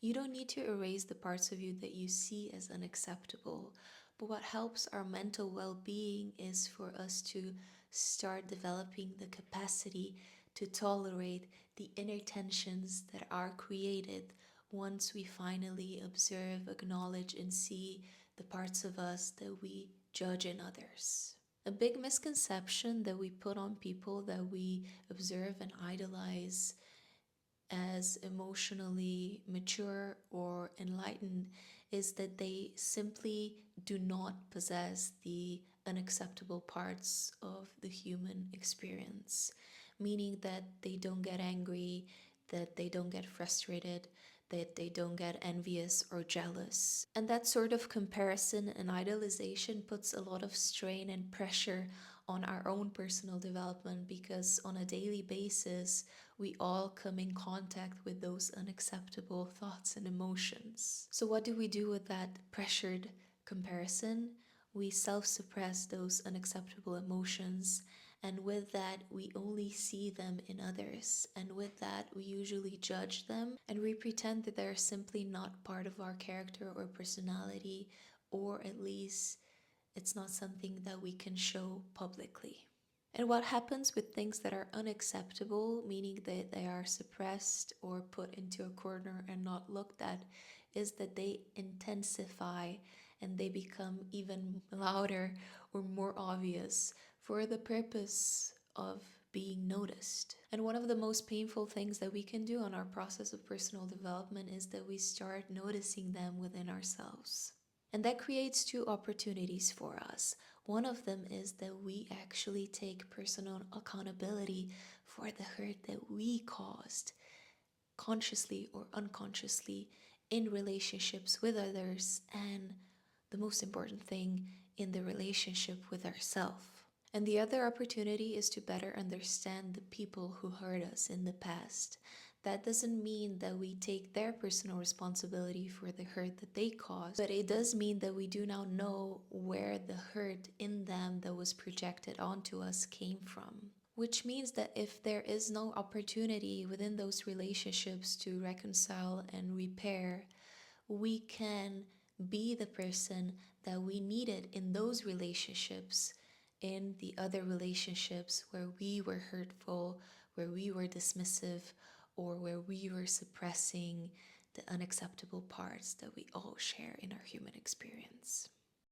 You don't need to erase the parts of you that you see as unacceptable, but what helps our mental well being is for us to start developing the capacity to tolerate the inner tensions that are created once we finally observe, acknowledge, and see the parts of us that we judge in others. A big misconception that we put on people that we observe and idolize as emotionally mature or enlightened is that they simply do not possess the unacceptable parts of the human experience, meaning that they don't get angry, that they don't get frustrated, that they don't get envious or jealous. And that sort of comparison and idolization puts a lot of strain and pressure on our own personal development because on a daily basis, we all come in contact with those unacceptable thoughts and emotions. So, what do we do with that pressured comparison? We self suppress those unacceptable emotions, and with that, we only see them in others. And with that, we usually judge them and we pretend that they're simply not part of our character or personality, or at least it's not something that we can show publicly. And what happens with things that are unacceptable, meaning that they are suppressed or put into a corner and not looked at, is that they intensify and they become even louder or more obvious for the purpose of being noticed. And one of the most painful things that we can do on our process of personal development is that we start noticing them within ourselves. And that creates two opportunities for us. One of them is that we actually take personal accountability for the hurt that we caused, consciously or unconsciously, in relationships with others, and the most important thing, in the relationship with ourselves. And the other opportunity is to better understand the people who hurt us in the past. That doesn't mean that we take their personal responsibility for the hurt that they caused, but it does mean that we do now know where the hurt in them that was projected onto us came from. Which means that if there is no opportunity within those relationships to reconcile and repair, we can be the person that we needed in those relationships, in the other relationships where we were hurtful, where we were dismissive, or where we were suppressing the unacceptable parts that we all share in our human experience.